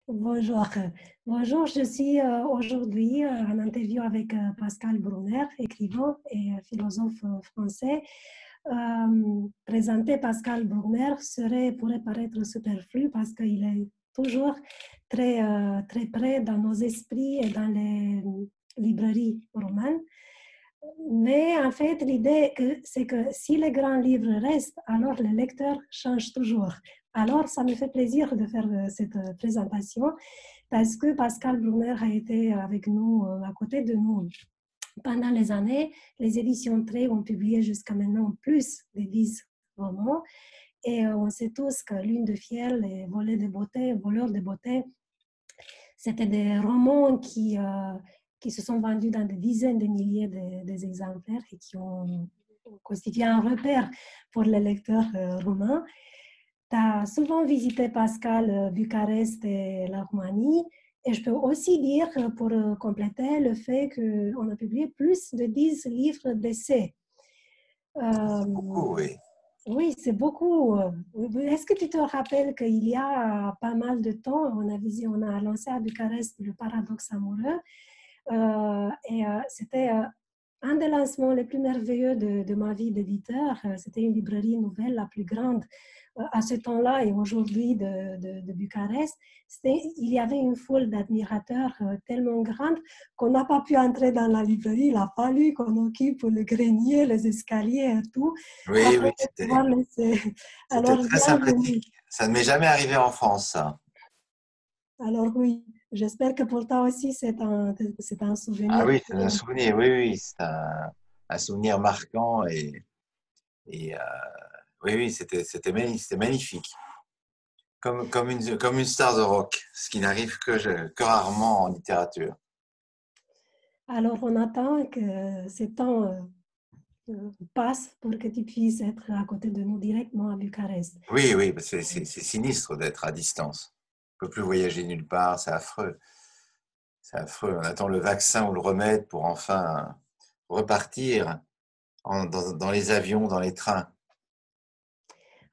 Bonjour. Bonjour, je suis aujourd'hui en interview avec Pascal Brunner, écrivain et philosophe français. Présenter Pascal Brunner pourrait paraître superflu parce qu'il est toujours très près dans nos esprits et dans les librairies romanes. Mais en fait, l'idée, c'est que si les grands livres restent, alors le lecteur change toujours. Alors, ça me fait plaisir de faire cette présentation parce que Pascal Brunner a été avec nous, à côté de nous, pendant les années. Les éditions Trait ont publié jusqu'à maintenant plus de 10 romans. Et on sait tous que Lune de fiel et Voleurs de beauté, c'était des romans qui se sont vendus dans des dizaines de milliers d'exemplaires et qui ont constitué un repère pour les lecteurs roumains. Tu as souvent visité, Pascal, Bucarest et la Roumanie. Et je peux aussi dire, pour compléter, le fait qu'on a publié plus de 10 livres d'essais. Beaucoup, oui. Oui, c'est beaucoup. Est-ce que tu te rappelles qu'il y a pas mal de temps, on a lancé à Bucarest le paradoxe amoureux c'était un des lancements les plus merveilleux de ma vie d'éditeur. C'était une librairie nouvelle, la plus grande à ce temps-là et aujourd'hui de Bucarest. Il y avait une foule d'admirateurs tellement grande qu'on n'a pas pu entrer dans la librairie. Il a fallu qu'on occupe le grenier, les escaliers et tout, Oui, afin oui, de pouvoir laisser. c'était Alors, très bienvenue. sympathique. Ça ne m'est jamais arrivé en France, ça. Alors oui, j'espère que pour toi aussi, c'est un Ah souvenir. oui, c'est un souvenir, oui, oui, c'est un souvenir marquant et oui, oui, c'était magnifique. Comme une star de rock, ce qui n'arrive que rarement en littérature. Alors, on attend que ces temps passent pour que tu puisses être à côté de nous directement à Bucarest. Oui, oui, c'est sinistre d'être à distance. On ne peut plus voyager nulle part, c'est affreux. C'est affreux. On attend le vaccin ou le remède pour enfin repartir dans les avions, dans les trains.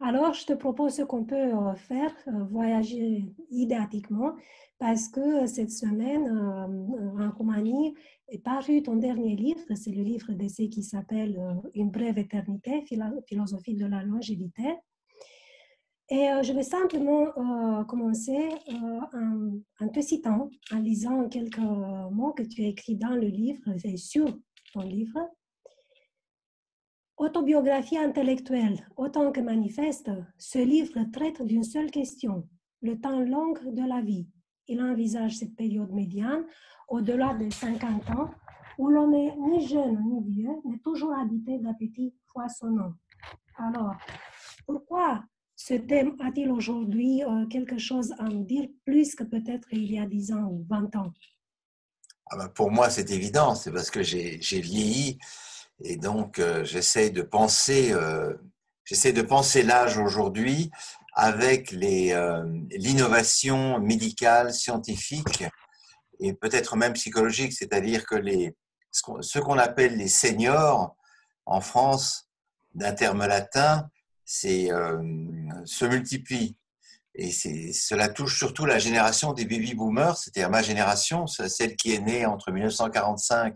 Alors, je te propose qu'on peut faire, voyager idéatiquement, parce que cette semaine, en Roumanie, est paru ton dernier livre. C'est le livre d'essai qui s'appelle Une brève éternité, philosophie de la longévité. Et je vais simplement commencer en te citant, en lisant quelques mots que tu as écrits dans le livre et sur ton livre. Autobiographie intellectuelle, autant que manifeste, ce livre traite d'une seule question, le temps long de la vie. Il envisage cette période médiane, au-delà des 50 ans, où l'on n'est ni jeune ni vieux, mais toujours habité d'appétit foisonnant. Alors, pourquoi ce thème a-t-il aujourd'hui quelque chose à nous dire plus que peut-être il y a 10 ans ou 20 ans? Ah ben, pour moi, c'est évident, c'est parce que j'ai vieilli et donc j'essaie de penser l'âge aujourd'hui avec l'innovation médicale, scientifique et peut-être même psychologique, c'est-à-dire que ce qu'on appelle les seniors en France, d'un terme latin, se multiplient. Et cela touche surtout la génération des baby boomers, c'est-à-dire ma génération, celle qui est née entre 1945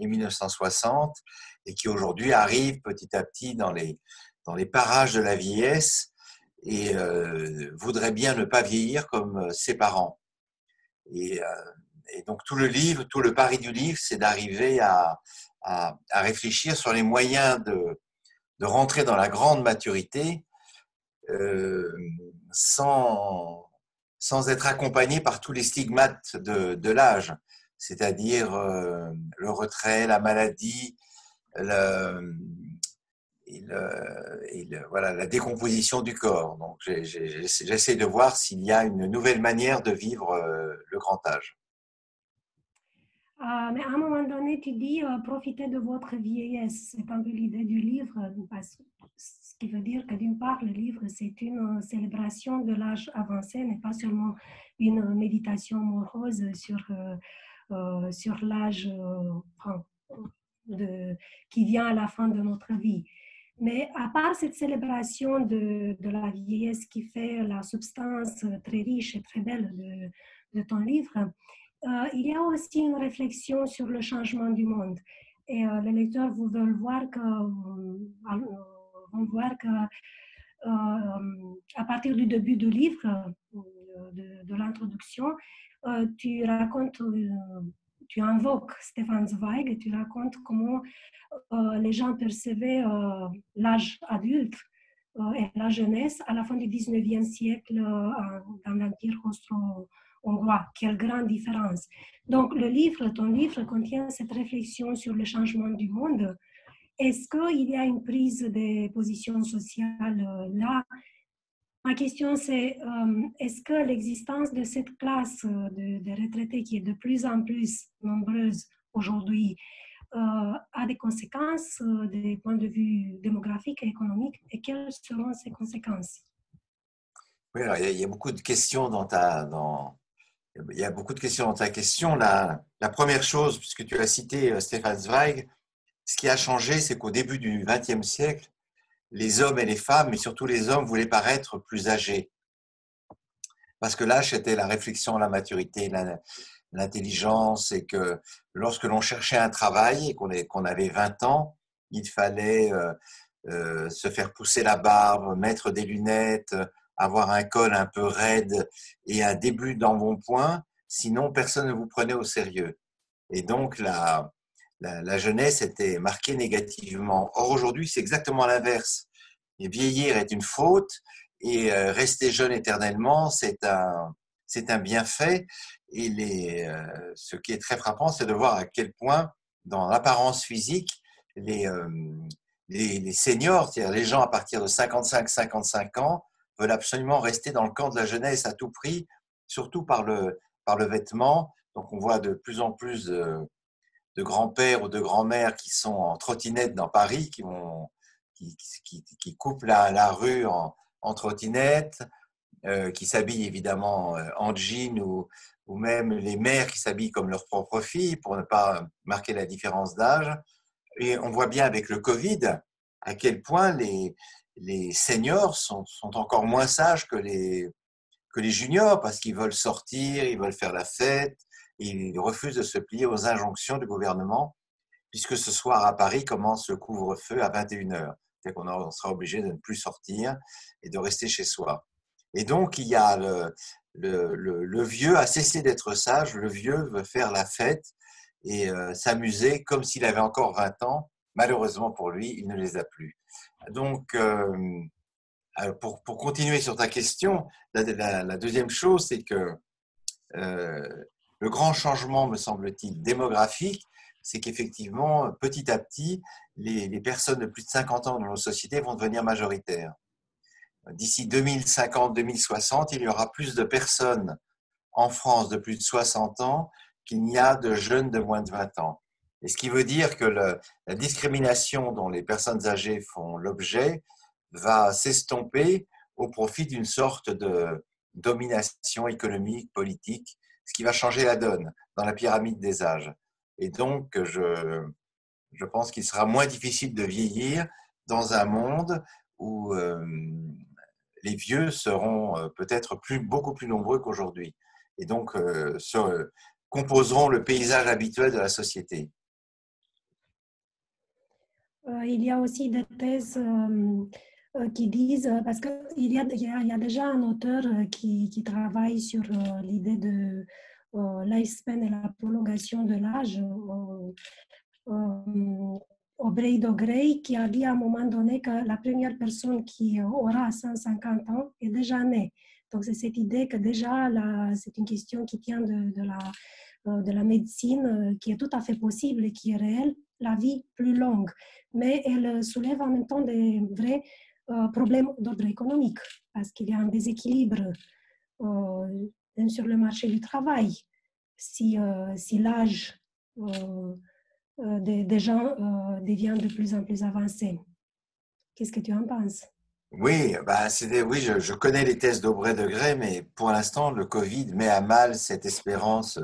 et 1960 et qui aujourd'hui arrive petit à petit dans les parages de la vieillesse et voudrait bien ne pas vieillir comme ses parents. Et, euh, et donc tout le pari du livre, c'est d'arriver à réfléchir sur les moyens de rentrer dans la grande maturité euh, sans, sans être accompagné par tous les stigmates de l'âge, c'est-à-dire le retrait, la maladie, le, voilà, la décomposition du corps. Donc j'essaie de voir s'il y a une nouvelle manière de vivre le grand âge. Mais à un moment donné, tu dis profitez de votre vieillesse. C'est un peu l'idée du livre, ce qui veut dire que d'une part, le livre, c'est une célébration de l'âge avancé, mais pas seulement une méditation morose sur l'âge enfin, qui vient à la fin de notre vie. Mais à part cette célébration de la vieillesse qui fait la substance très riche et très belle de ton livre, il y a aussi une réflexion sur le changement du monde. Et les lecteurs veulent voir vont voir que à partir du début du livre, de l'introduction, tu racontes, tu invoques Stefan Zweig et tu racontes comment les gens percevaient l'âge adulte et la jeunesse à la fin du 19e siècle dans l'Empire austro-hongrois. Quelle grande différence. Donc, ton livre contient cette réflexion sur le changement du monde. Est-ce qu'il y a une prise de position sociale là? Ma question, c'est est-ce que l'existence de cette classe de retraités qui est de plus en plus nombreuse aujourd'hui a des conséquences des points de vue démographiques et économiques, et quelles seront ces conséquences? Oui, alors, il y a beaucoup de questions il y a beaucoup de questions dans ta question. La première chose, puisque tu as cité Stefan Zweig, ce qui a changé, c'est qu'au début du XXe siècle, les hommes et les femmes, mais surtout les hommes, voulaient paraître plus âgés. Parce que l'âge, c'était la réflexion, la maturité, l'intelligence, et que lorsque l'on cherchait un travail et qu'on avait 20 ans, il fallait se faire pousser la barbe, mettre des lunettes, avoir un col un peu raide et un début d'embonpoint, sinon personne ne vous prenait au sérieux. Et donc la jeunesse était marquée négativement. Or aujourd'hui, c'est exactement l'inverse. Et vieillir est une faute et rester jeune éternellement, c'est un bienfait. Et ce qui est très frappant, c'est de voir à quel point, dans l'apparence physique, les, euh, les seniors, c'est-à-dire les gens à partir de 55 ans, veulent absolument rester dans le camp de la jeunesse à tout prix, surtout par le vêtement. Donc on voit de plus en plus de grands-pères ou de grands-mères qui sont en trottinette dans Paris, qui coupent la rue en trottinette, qui s'habillent évidemment en jean ou même les mères qui s'habillent comme leur propre fille pour ne pas marquer la différence d'âge. Et on voit bien avec le Covid à quel point les seniors sont encore moins sages que les juniors parce qu'ils veulent sortir, ils veulent faire la fête, et ils refusent de se plier aux injonctions du gouvernement puisque ce soir à Paris commence le couvre-feu à 21h. C'est-à-dire qu'on sera obligé de ne plus sortir et de rester chez soi. Et donc, il y a le vieux a cessé d'être sage, le vieux veut faire la fête et s'amuser comme s'il avait encore 20 ans. Malheureusement pour lui, il ne les a plus. Donc, pour continuer sur ta question, la deuxième chose, c'est que le grand changement, me semble-t-il, démographique, c'est qu'effectivement, petit à petit, les personnes de plus de 50 ans dans nos sociétés vont devenir majoritaires. D'ici 2050-2060, il y aura plus de personnes en France de plus de 60 ans qu'il n'y a de jeunes de moins de 20 ans. Et ce qui veut dire que la discrimination dont les personnes âgées font l'objet va s'estomper au profit d'une sorte de domination économique, politique, ce qui va changer la donne dans la pyramide des âges. Et donc, je pense qu'il sera moins difficile de vieillir dans un monde où les vieux seront peut-être beaucoup plus nombreux qu'aujourd'hui. Et donc, composeront le paysage habituel de la société. Il y a aussi des thèses qui disent, parce qu'il y a déjà un auteur qui travaille sur l'idée de lifespan et la prolongation de l'âge, Aubrey de Grey, qui a dit à un moment donné que la première personne qui aura 150 ans est déjà née. Donc, c'est cette idée que déjà, c'est une question qui tient de la médecine, qui est tout à fait possible et qui est réelle, la vie plus longue. Mais elle soulève en même temps des vrais problèmes d'ordre économique, parce qu'il y a un déséquilibre sur le marché du travail. Si l'âge des gens devient de plus en plus avancé. Qu'est-ce que tu en penses? Oui, oui, je connais les thèses d'Aubrey de Grey, mais pour l'instant, le Covid met à mal cette espérance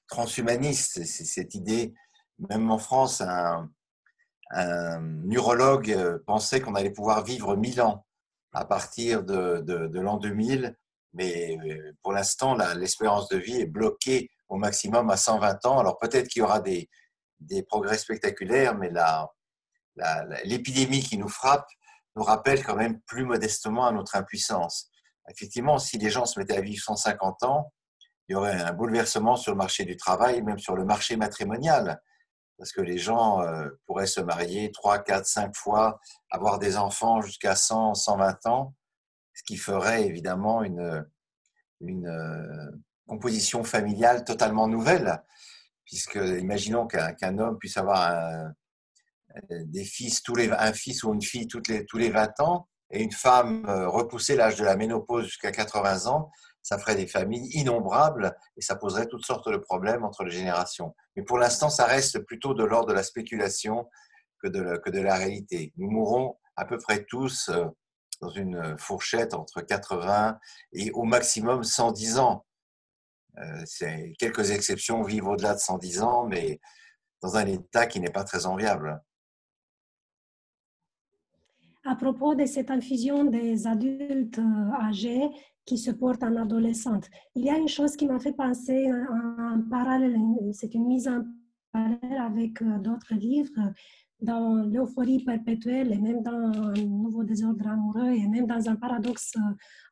transhumaniste, cette idée, même en France, un urologue pensait qu'on allait pouvoir vivre 1000 ans à partir de l'an 2000, mais pour l'instant, l'espérance de vie est bloquée au maximum à 120 ans. Alors peut-être qu'il y aura des progrès spectaculaires, mais l'épidémie qui nous frappe nous rappelle quand même plus modestement à notre impuissance. Effectivement, si les gens se mettaient à vivre 150 ans, il y aurait un bouleversement sur le marché du travail, même sur le marché matrimonial, parce que les gens pourraient se marier 3, 4, 5 fois, avoir des enfants jusqu'à 100, 120 ans, ce qui ferait évidemment une composition familiale totalement nouvelle, puisque imaginons qu'un homme puisse avoir des fils un fils ou une fille tous les 20 ans, et une femme repousser l'âge de la ménopause jusqu'à 80 ans, ça ferait des familles innombrables et ça poserait toutes sortes de problèmes entre les générations. Mais pour l'instant, ça reste plutôt de l'ordre de la spéculation que de la réalité. Nous mourrons à peu près tous dans une fourchette entre 80 et au maximum 110 ans. Quelques exceptions vivent au-delà de 110 ans, mais dans un état qui n'est pas très enviable. À propos de cette infusion des adultes âgés qui se portent en adolescente, il y a une chose qui m'a fait penser en parallèle, c'est une mise en parallèle avec d'autres livres, dans l'euphorie perpétuelle et même dans un nouveau désordre amoureux et même dans un paradoxe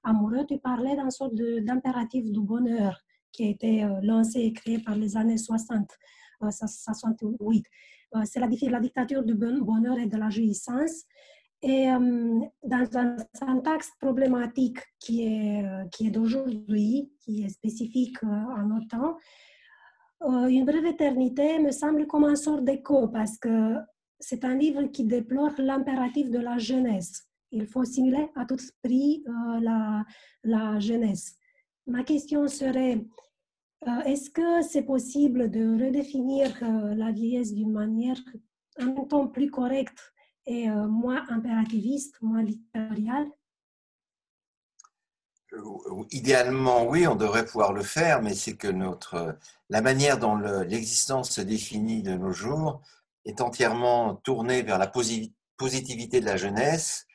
amoureux, tu parlais d'une sorte d'impératif du bonheur qui a été lancé et créé par les années 60, 68. C'est la dictature du bonheur et de la jouissance. Et dans un syntaxe problématique qui est d'aujourd'hui, qui est spécifique à nos temps, Une brève éternité me semble comme un sort d'écho parce que c'est un livre qui déplore l'impératif de la jeunesse. Il faut simuler à tout prix la jeunesse. Ma question serait, est-ce que c'est possible de redéfinir la vieillesse d'une manière en même temps plus correcte et moins impérativiste, moins dictatoriale? Idéalement, oui, on devrait pouvoir le faire, mais c'est que la manière dont l'existence se définit de nos jours est entièrement tournée vers la positivité de la jeunesse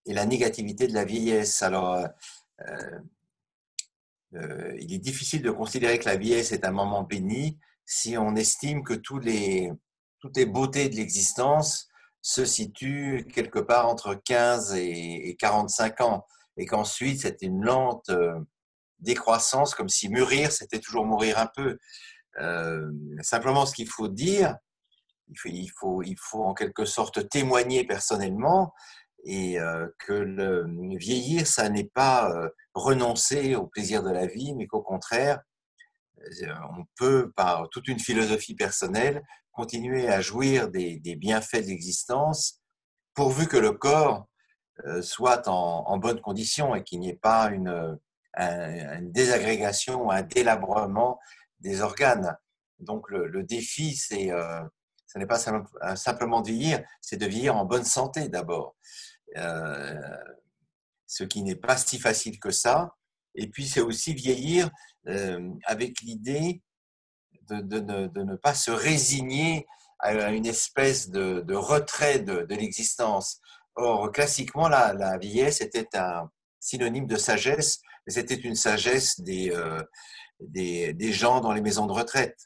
et la négativité de la vieillesse. Alors, il est difficile de considérer que la vieillesse est un moment béni si on estime que toutes les beautés de l'existence se situent quelque part entre 15 et 45 ans, et qu'ensuite c'est une lente décroissance, comme si mûrir, c'était toujours mourir un peu. Simplement, ce qu'il faut dire, il faut en quelque sorte témoigner personnellement et que vieillir, ça n'est pas renoncer au plaisir de la vie, mais qu'au contraire, on peut, par toute une philosophie personnelle, continuer à jouir des bienfaits de l'existence, pourvu que le corps soit en bonne condition et qu'il n'y ait pas une désagrégation, un délabrement des organes. Donc le défi, ce n'est pas simplement de vieillir, c'est de vieillir en bonne santé d'abord. Ce qui n'est pas si facile que ça. Et puis c'est aussi vieillir avec l'idée de ne pas se résigner à une espèce de retrait de l'existence. Or, classiquement, la vieillesse était un synonyme de sagesse, mais c'était une sagesse des gens dans les maisons de retraite,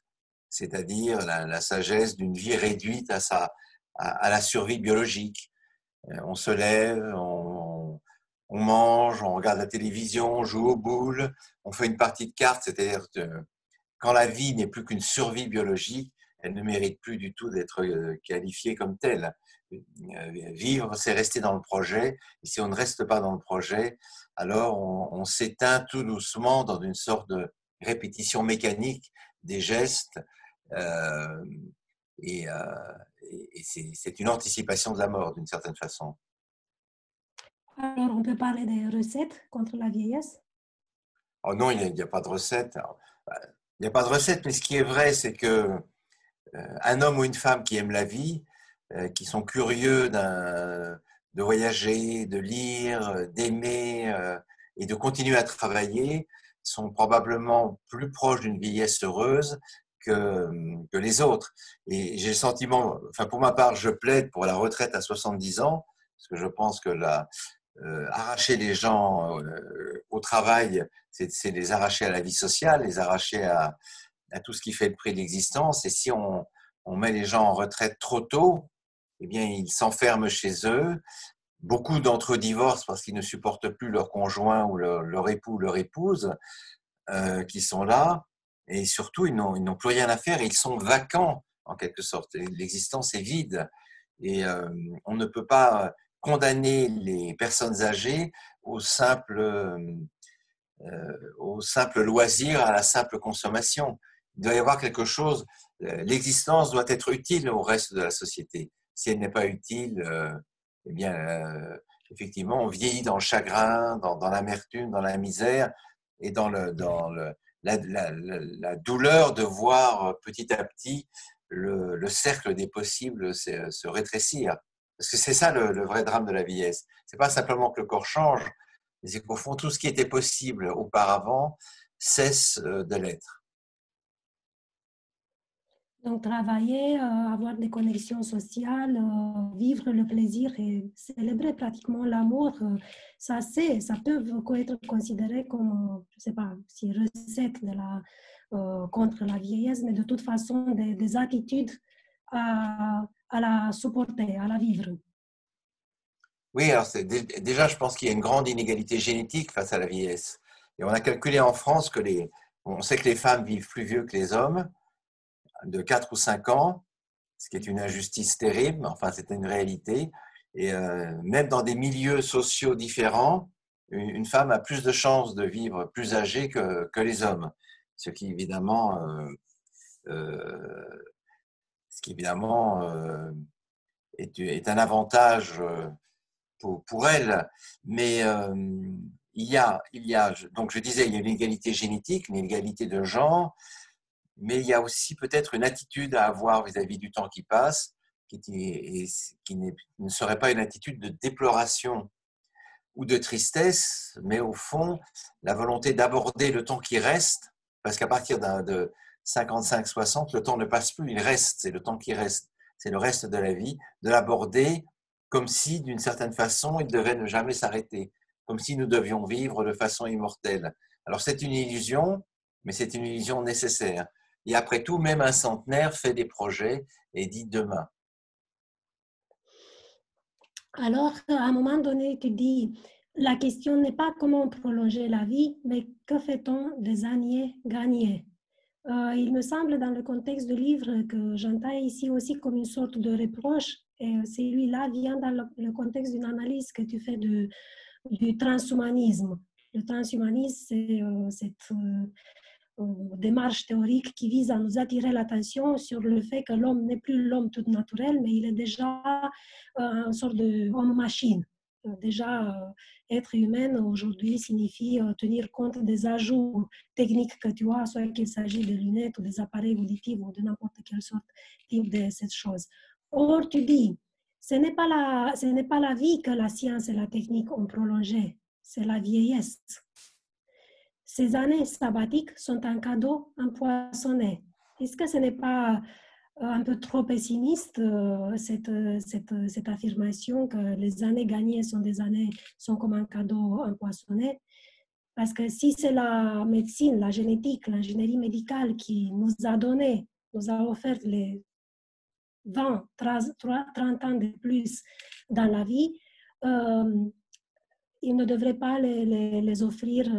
c'est-à-dire la sagesse d'une vie réduite à la survie biologique. On se lève, on mange, on regarde la télévision, on joue aux boules, on fait une partie de cartes, c'est-à-dire que quand la vie n'est plus qu'une survie biologique, elle ne mérite plus du tout d'être qualifiée comme telle. Vivre, c'est rester dans le projet. Et si on ne reste pas dans le projet, alors on s'éteint tout doucement dans une sorte de répétition mécanique des gestes. Euh, et c'est une anticipation de la mort, d'une certaine façon. Alors, on peut parler des recettes contre la vieillesse? Oh non, il n'y a pas de recette. Il n'y a pas de recette, mais ce qui est vrai, c'est que un homme ou une femme qui aiment la vie, qui sont curieux de voyager, de lire, d'aimer et de continuer à travailler, sont probablement plus proches d'une vieillesse heureuse que les autres. Et j'ai le sentiment, enfin pour ma part, je plaide pour la retraite à 70 ans, parce que je pense que arracher les gens au travail, c'est les arracher à la vie sociale, les arracher à tout ce qui fait le prix de l'existence. Et si on met les gens en retraite trop tôt, eh bien, ils s'enferment chez eux. Beaucoup d'entre eux divorcent parce qu'ils ne supportent plus leur conjoint ou leur époux ou leur épouse qui sont là. Et surtout, ils n'ont plus rien à faire. Ils sont vacants, en quelque sorte. L'existence est vide. Et on ne peut pas condamner les personnes âgées au simple loisir, à la simple consommation. Il doit y avoir quelque chose. L'existence doit être utile au reste de la société. Si elle n'est pas utile, eh bien, effectivement, on vieillit dans le chagrin, dans l'amertume, dans la misère et dans la douleur de voir petit à petit le cercle des possibles se rétrécir. Parce que c'est ça le vrai drame de la vieillesse. C'est pas simplement que le corps change, c'est qu'au fond, tout ce qui était possible auparavant cesse de l'être. Donc, travailler, avoir des connexions sociales, vivre le plaisir et célébrer pratiquement l'amour, ça peut être considéré comme, je ne sais pas, si recette contre la vieillesse, mais de toute façon, des attitudes à la supporter, à la vivre. Oui, alors déjà, je pense qu'il y a une grande inégalité génétique face à la vieillesse. Et on a calculé en France on sait que les femmes vivent plus vieux que les hommes, de 4 ou 5 ans, ce qui est une injustice terrible, enfin c'est une réalité. Et même dans des milieux sociaux différents, une femme a plus de chances de vivre plus âgée que les hommes, ce qui évidemment, euh, ce qui évidemment est un avantage pour elle. Mais donc je disais, il y a une égalité génétique, une égalité de genre, mais il y a aussi peut-être une attitude à avoir vis-à-vis du temps qui passe, qui ne serait pas une attitude de déploration ou de tristesse, mais au fond, la volonté d'aborder le temps qui reste, parce qu'à partir de 55-60, le temps ne passe plus, il reste, c'est le temps qui reste, c'est le reste de la vie, de l'aborder comme si, d'une certaine façon, il devait ne jamais s'arrêter, comme si nous devions vivre de façon immortelle. Alors c'est une illusion, mais c'est une illusion nécessaire. Et après tout, même un centenaire fait des projets et dit demain. Alors, à un moment donné, tu dis, la question n'est pas comment prolonger la vie, mais que fait-on des années gagnées? Il me semble, dans le contexte du livre, que j'entends ici aussi comme une sorte de reproche, et celui-là vient dans le contexte d'une analyse que tu fais du transhumanisme. Le transhumanisme, c'est cette démarche théorique qui vise à nous attirer l'attention sur le fait que l'homme n'est plus l'homme tout naturel, mais il est déjà une sorte d'homme-machine. Déjà, être humain aujourd'hui signifie tenir compte des ajouts techniques que tu as, soit qu'il s'agit de lunettes ou des appareils auditifs ou de n'importe quelle sorte de cette chose. Or, tu dis, ce n'est pas la vie que la science et la technique ont prolongée, c'est la vieillesse. Ces années sabbatiques sont un cadeau empoisonné. Est-ce que ce n'est pas un peu trop pessimiste, cette affirmation que les années gagnées sont comme un cadeau empoisonné? Parce que si c'est la médecine, la génétique, l'ingénierie médicale qui nous a offert les 20, 30 ans de plus dans la vie, ils ne devraient pas les offrir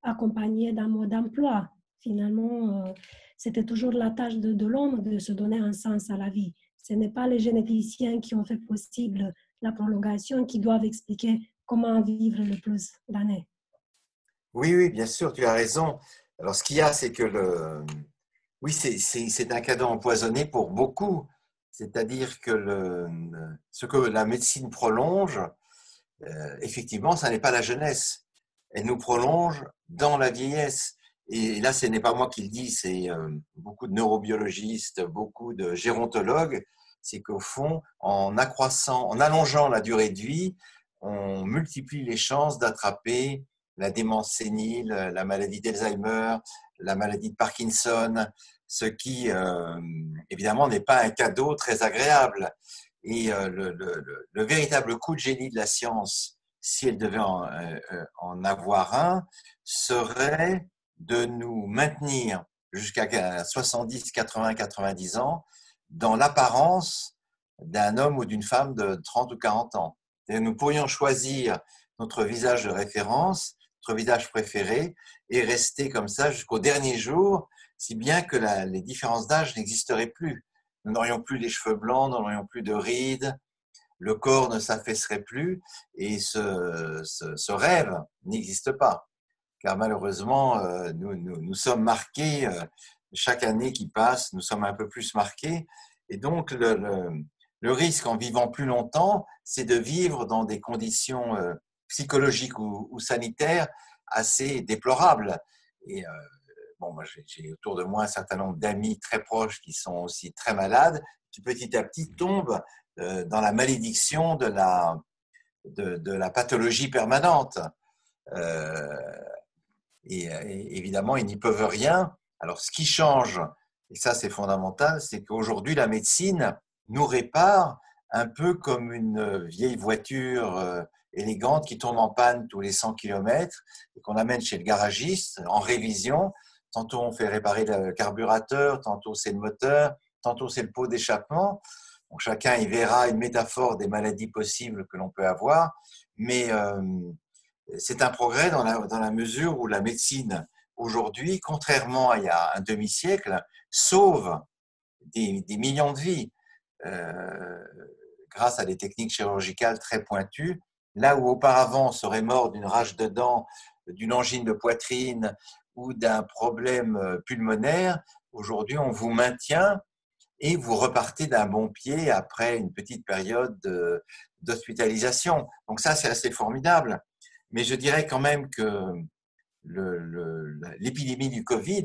accompagnés d'un mode d'emploi. Finalement, c'était toujours la tâche de l'homme de se donner un sens à la vie. Ce n'est pas les généticiens qui ont fait possible la prolongation qui doivent expliquer comment vivre le plus d'années. Oui, oui, bien sûr, tu as raison. Alors, ce qu'il y a, c'est que oui, c'est un cadeau empoisonné pour beaucoup. C'est-à-dire que ce que la médecine prolonge, effectivement, ça n'est pas la jeunesse. Elle nous prolonge dans la vieillesse. Et là, ce n'est pas moi qui le dis, c'est beaucoup de neurobiologistes, beaucoup de gérontologues. C'est qu'au fond, en allongeant la durée de vie, on multiplie les chances d'attraper la démence sénile, la maladie d'Alzheimer, la maladie de Parkinson. ce qui, évidemment, n'est pas un cadeau très agréable. Et le véritable coup de génie de la science, si elle devait en avoir un, serait de nous maintenir jusqu'à 70, 80, 90 ans dans l'apparence d'un homme ou d'une femme de 30 ou 40 ans. Et nous pourrions choisir notre visage de référence, notre visage préféré, et rester comme ça jusqu'au dernier jour, si bien que les différences d'âge n'existeraient plus. Nous n'aurions plus les cheveux blancs, nous n'aurions plus de rides, le corps ne s'affaisserait plus, et ce rêve n'existe pas. Car malheureusement, nous sommes marqués, chaque année qui passe, nous sommes un peu plus marqués, et donc le risque en vivant plus longtemps, c'est de vivre dans des conditions psychologiques ou sanitaires assez déplorables. Et bon, moi, j'ai autour de moi un certain nombre d'amis très proches qui sont aussi très malades, qui petit à petit tombent dans la malédiction de la pathologie permanente. Euh, et évidemment, ils n'y peuvent rien. Alors, ce qui change, et ça c'est fondamental, c'est qu'aujourd'hui, la médecine nous répare un peu comme une vieille voiture élégante qui tombe en panne tous les 100 km et qu'on amène chez le garagiste en révision. Tantôt, on fait réparer le carburateur, tantôt c'est le moteur, tantôt c'est le pot d'échappement. Donc, chacun y verra une métaphore des maladies possibles que l'on peut avoir, mais c'est un progrès dans la mesure où la médecine aujourd'hui, contrairement à il y a un demi-siècle, sauve des millions de vies grâce à des techniques chirurgicales très pointues. Là où auparavant on serait mort d'une rage de dents, d'une angine de poitrine ou d'un problème pulmonaire, aujourd'hui on vous maintient et vous repartez d'un bon pied après une petite période d'hospitalisation. Donc ça, c'est assez formidable. Mais je dirais quand même que l'épidémie du Covid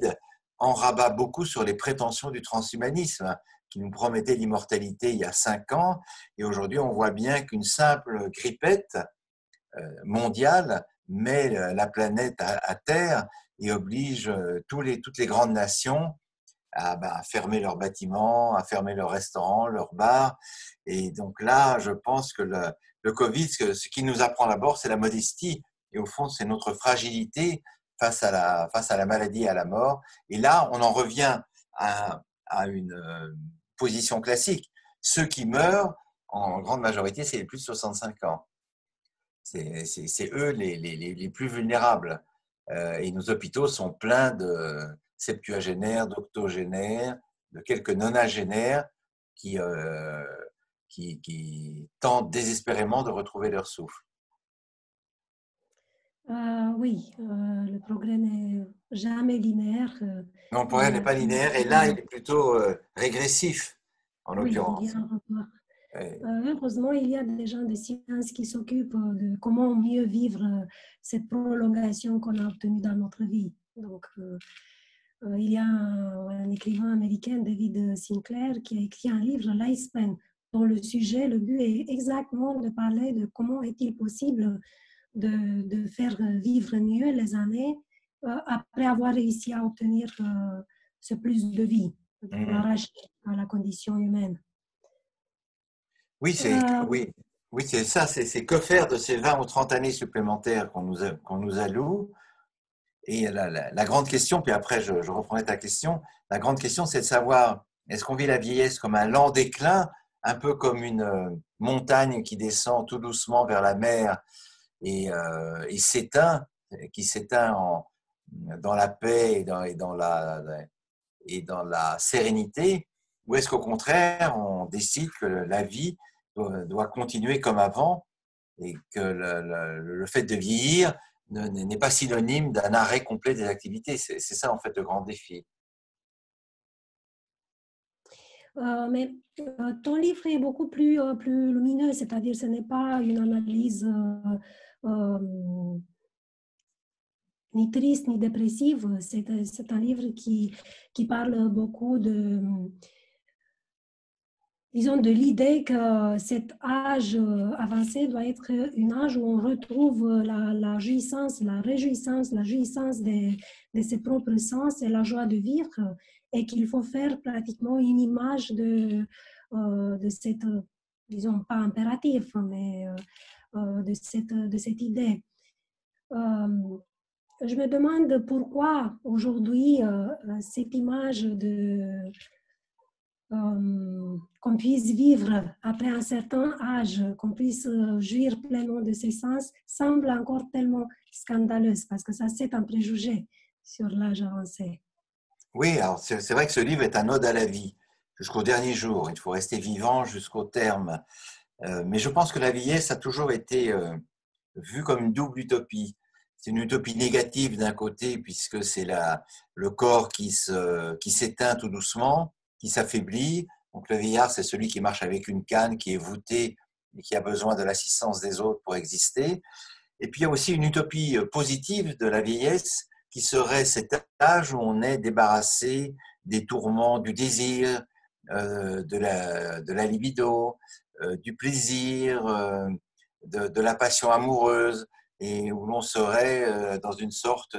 en rabat beaucoup sur les prétentions du transhumanisme qui nous promettait l'immortalité il y a 5 ans. Et aujourd'hui, on voit bien qu'une simple grippette mondiale met la planète à terre et oblige toutes les grandes nations à fermer leurs bâtiments, à fermer leurs restaurants, leurs bars. Et donc là, je pense que le Covid, ce qui nous apprend d'abord, c'est la modestie. Et au fond, c'est notre fragilité face à la maladie et à la mort. Et là, on en revient à une position classique. Ceux qui meurent, en grande majorité, c'est les plus de 65 ans. C'est eux les plus vulnérables. Et nos hôpitaux sont pleins de septuagénaires, d'octogénaires, de quelques nonagénaires qui tentent désespérément de retrouver leur souffle. Oui, le progrès n'est jamais linéaire. Non, le Il progrès y n'est a pas linéaire et là, il est plutôt régressif, en oui, il y l'occurrence. a un revoir. Heureusement, il y a des gens de science qui s'occupent de comment mieux vivre cette prolongation qu'on a obtenue dans notre vie. Donc, il y a un écrivain américain, David Sinclair, qui a écrit un livre, Lifespan, dont le sujet, le but est exactement de parler de comment est-il possible de faire vivre mieux les années après avoir réussi à obtenir ce plus de vie, pour arracher à la condition humaine. Oui, oui, c'est ça, c'est que faire de ces 20 ou 30 années supplémentaires qu'on nous alloue. Et la grande question, puis après je reprendrai ta question, la grande question c'est de savoir, est-ce qu'on vit la vieillesse comme un lent déclin, un peu comme une montagne qui descend tout doucement vers la mer et qui s'éteint dans la paix et dans la sérénité, ou est-ce qu'au contraire on décide que la vie doit continuer comme avant et que le fait de vieillir n'est pas synonyme d'un arrêt complet des activités. C'est ça, en fait, le grand défi. Mais ton livre est beaucoup plus lumineux, c'est-à-dire ce n'est pas une analyse ni triste ni dépressive. C'est un livre qui parle beaucoup disons, de l'idée que cet âge avancé doit être un âge où on retrouve la jouissance, la jouissance de ses propres sens et la joie de vivre, et qu'il faut faire pratiquement une image de cette, disons, pas impératif, mais de cette idée. Je me demande pourquoi aujourd'hui cette image qu'on puisse vivre après un certain âge, qu'on puisse jouir pleinement de ses sens, semble encore tellement scandaleuse, parce que ça, c'est un préjugé sur l'âge avancé. Oui, alors c'est vrai que ce livre est un ode à la vie, jusqu'au dernier jour. Il faut rester vivant jusqu'au terme. Mais je pense que la vieillesse a toujours été vue comme une double utopie. C'est une utopie négative d'un côté, puisque c'est le corps qui s'éteint tout doucement, qui s'affaiblit. Donc le vieillard, c'est celui qui marche avec une canne, qui est voûté et qui a besoin de l'assistance des autres pour exister. Et puis il y a aussi une utopie positive de la vieillesse, qui serait cet âge où on est débarrassé des tourments du désir, de la libido, du plaisir, de la passion amoureuse, et où l'on serait dans une sorte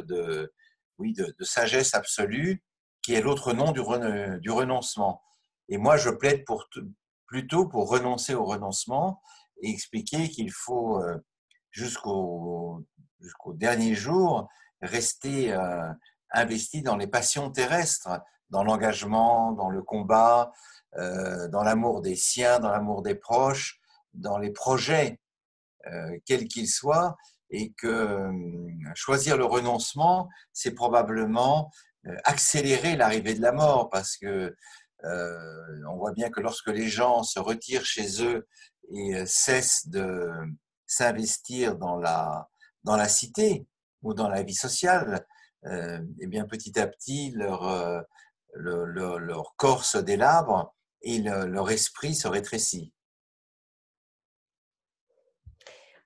oui, de sagesse absolue, qui est l'autre nom du renoncement. Et moi, je plaide plutôt pour renoncer au renoncement et expliquer qu'il faut, jusqu'au dernier jour, rester investi dans les passions terrestres, dans l'engagement, dans le combat, dans l'amour des siens, dans l'amour des proches, dans les projets, quels qu'ils soient, et que choisir le renoncement, c'est probablement accélérer l'arrivée de la mort, parce que on voit bien que lorsque les gens se retirent chez eux et cessent de s'investir dans la cité ou dans la vie sociale, et bien petit à petit leur corps se délabre et leur esprit se rétrécit.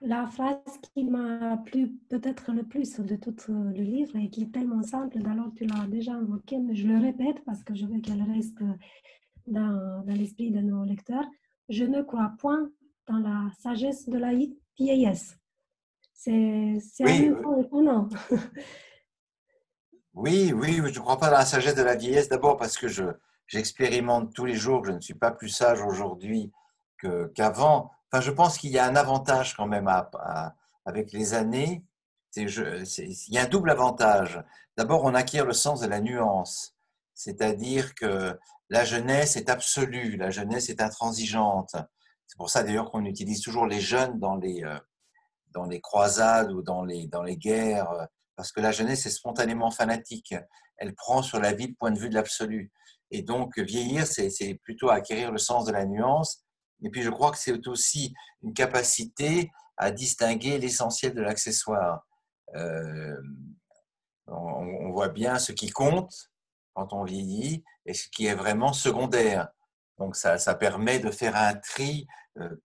La phrase qui m'a plu peut-être le plus de tout le livre et qui est tellement simple, alors tu l'as déjà invoquée, mais je le répète parce que je veux qu'elle reste dans l'esprit de nos lecteurs. Je ne crois point dans la sagesse de la vieillesse. C'est en Oui, même temps étonnant. oui, oui, je ne crois pas dans la sagesse de la vieillesse. D'abord parce que j'expérimente tous les jours que je ne suis pas plus sage aujourd'hui qu'avant. Enfin, je pense qu'il y a un avantage quand même avec les années. Il y a un double avantage. D'abord, on acquiert le sens de la nuance. C'est-à-dire que la jeunesse est absolue, la jeunesse est intransigeante. C'est pour ça d'ailleurs qu'on utilise toujours les jeunes dans les croisades ou dans les guerres, parce que la jeunesse est spontanément fanatique. Elle prend sur la vie le point de vue de l'absolu. Et donc, vieillir, c'est plutôt acquérir le sens de la nuance. Et puis, je crois que c'est aussi une capacité à distinguer l'essentiel de l'accessoire. Euh, on voit bien ce qui compte quand on vieillit et ce qui est vraiment secondaire. Donc, ça permet de faire un tri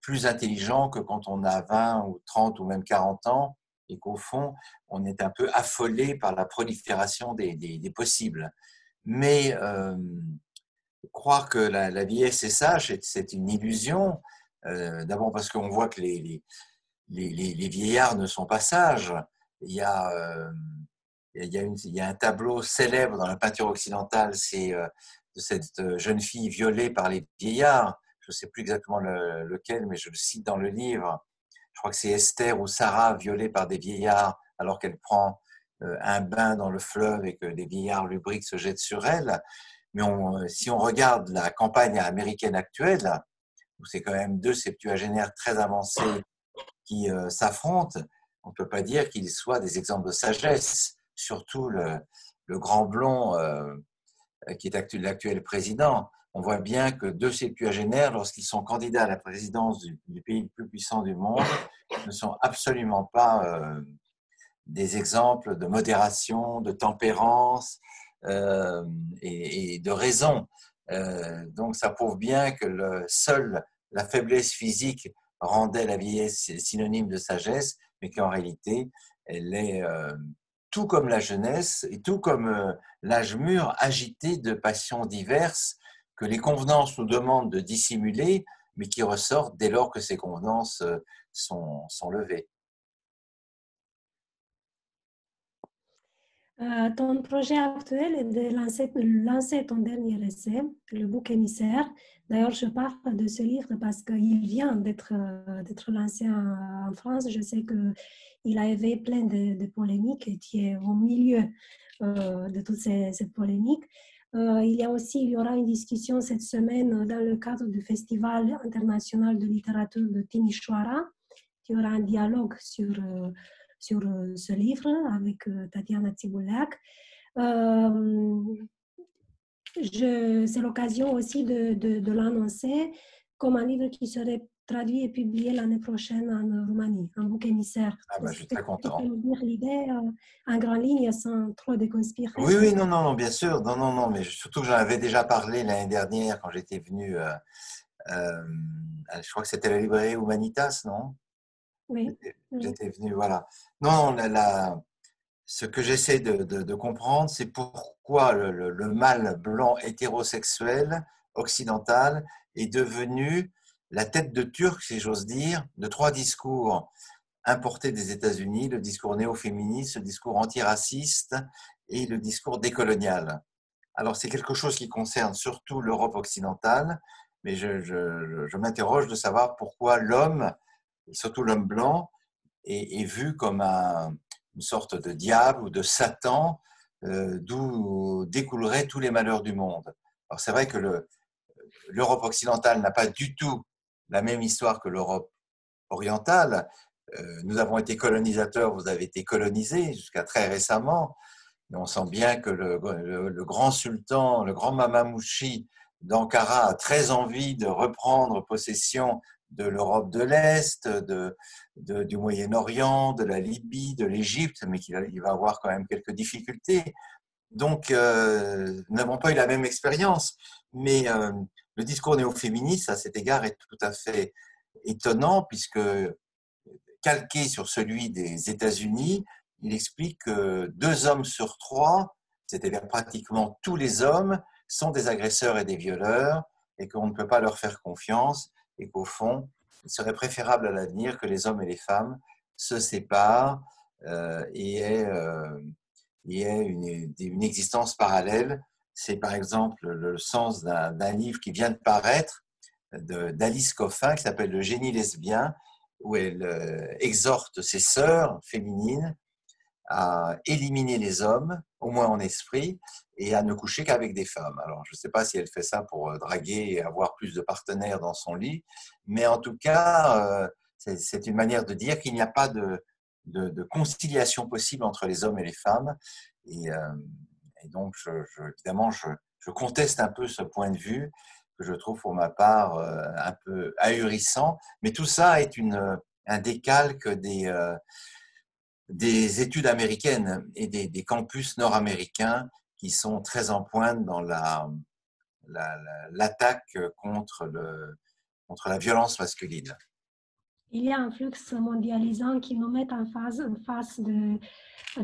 plus intelligent que quand on a 20 ou 30 ou même 40 ans et qu'au fond, on est un peu affolé par la prolifération des possibles. Mais croire que la vieillesse est sage, c'est une illusion. D'abord parce qu'on voit que les vieillards ne sont pas sages. Il y a, il y a un tableau célèbre dans la peinture occidentale, c'est de cette jeune fille violée par les vieillards. Je ne sais plus exactement lequel, mais je le cite dans le livre. Je crois que c'est Esther ou Sarah violée par des vieillards alors qu'elle prend un bain dans le fleuve et que des vieillards lubriques se jettent sur elle. Mais si on regarde la campagne américaine actuelle, où c'est quand même deux septuagénaires très avancés qui s'affrontent, on ne peut pas dire qu'ils soient des exemples de sagesse, surtout le grand blond qui est l'actuel président. On voit bien que deux septuagénaires, lorsqu'ils sont candidats à la présidence du pays le plus puissant du monde, ne sont absolument pas des exemples de modération, de tempérance et de raison. Donc ça prouve bien que seule la faiblesse physique rendait la vieillesse synonyme de sagesse, mais qu'en réalité, elle est tout comme la jeunesse et tout comme l'âge mûr, agité de passions diverses que les convenances nous demandent de dissimuler, mais qui ressortent dès lors que ces convenances sont levées. Ton projet actuel est de lancer ton dernier essai, le bouc émissaire. D'ailleurs, je parle de ce livre parce qu'il vient d'être lancé en France. Je sais qu'il a éveillé plein de polémiques et tu es au milieu de toutes ces polémiques. Il y aura une discussion cette semaine dans le cadre du Festival international de littérature de Timișoara. Il y aura un dialogue sur ce livre avec Tatiana Tsiboulak. C'est l'occasion aussi de l'annoncer comme un livre qui serait traduit et publié l'année prochaine en Roumanie, un bouc émissaire. Ah ben, je suis très content. Tu peux nous dire l'idée en grande ligne sans trop déconspirer? Oui, non, non, bien sûr. Non, mais surtout que j'en avais déjà parlé l'année dernière quand j'étais venu, je crois que c'était la librairie Humanitas, non? Oui. J'étais venu, voilà. Non, ce que j'essaie de comprendre, c'est pourquoi le mâle blanc hétérosexuel occidental est devenu la tête de turc, si j'ose dire, de 3 discours importés des États-Unis, le discours néo-féministe, le discours antiraciste et le discours décolonial. Alors, c'est quelque chose qui concerne surtout l'Europe occidentale, mais je m'interroge de savoir pourquoi l'homme, et surtout l'homme blanc, est vu comme une sorte de diable ou de Satan, d'où découleraient tous les malheurs du monde. Alors, c'est vrai que l'Europe occidentale n'a pas du tout la même histoire que l'Europe orientale. Nous avons été colonisateurs, vous avez été colonisés jusqu'à très récemment. Et on sent bien que le grand sultan, le grand Mamamouchi d'Ankara a très envie de reprendre possession de l'Europe de l'Est, du Moyen-Orient, de la Libye, de l'Égypte, mais il va avoir quand même quelques difficultés. Donc, nous n'avons pas eu la même expérience. Mais le discours néo-féministe, à cet égard, est tout à fait étonnant, puisque calqué sur celui des États-Unis, il explique que 2 hommes sur 3, c'est-à-dire pratiquement tous les hommes, sont des agresseurs et des violeurs, et qu'on ne peut pas leur faire confiance, et qu'au fond, il serait préférable à l'avenir que les hommes et les femmes se séparent et aient une existence parallèle. C'est par exemple le sens d'un livre qui vient de paraître d'Alice Coffin qui s'appelle Le génie lesbien, où elle exhorte ses sœurs féminines à éliminer les hommes, au moins en esprit, et à ne coucher qu'avec des femmes. Alors, je ne sais pas si elle fait ça pour draguer et avoir plus de partenaires dans son lit, mais en tout cas, c'est une manière de dire qu'il n'y a pas de conciliation possible entre les hommes et les femmes. Et donc, évidemment, je conteste un peu ce point de vue que je trouve pour ma part un peu ahurissant. Mais tout ça est un décalque des études américaines et des campus nord-américains qui sont très en pointe dans l'attaque contre la violence masculine. Il y a un flux mondialisant qui nous met en face de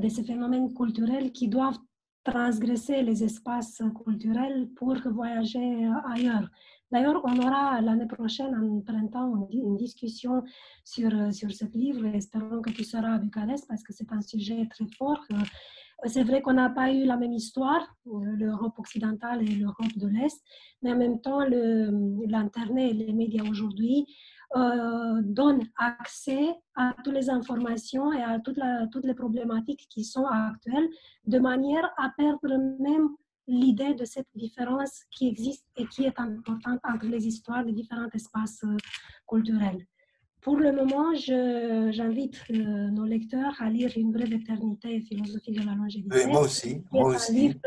ces phénomènes culturels qui doivent transgresser les espaces culturels pour voyager ailleurs. D'ailleurs, on aura l'année prochaine, en printemps, une discussion sur ce livre. Espérons que tu seras à Bucarest parce que c'est un sujet très fort. C'est vrai qu'on n'a pas eu la même histoire, l'Europe occidentale et l'Europe de l'Est, mais en même temps, l'Internet et les médias aujourd'hui donne accès à toutes les informations et à toutes les problématiques qui sont actuelles, de manière à perdre même l'idée de cette différence qui existe et qui est importante entre les histoires des différents espaces culturels. Pour le moment, j'invite nos lecteurs à lire Une brève éternité et philosophie de la longévité. Oui, moi aussi. Un livre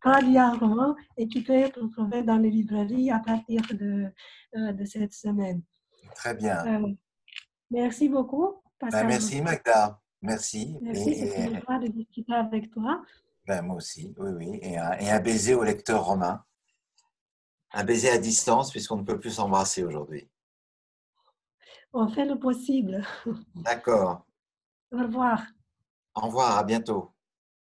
traduit en roman et qui peut être trouvé dans les librairies à partir de cette semaine. Très bien. Merci beaucoup, Pascal. Merci, Magda. Merci. Merci, c'est une joie de discuter avec toi. Moi aussi, oui. Et un baiser au lecteur romain. Un baiser à distance, puisqu'on ne peut plus s'embrasser aujourd'hui. On fait le possible. D'accord. Au revoir. Au revoir, à bientôt.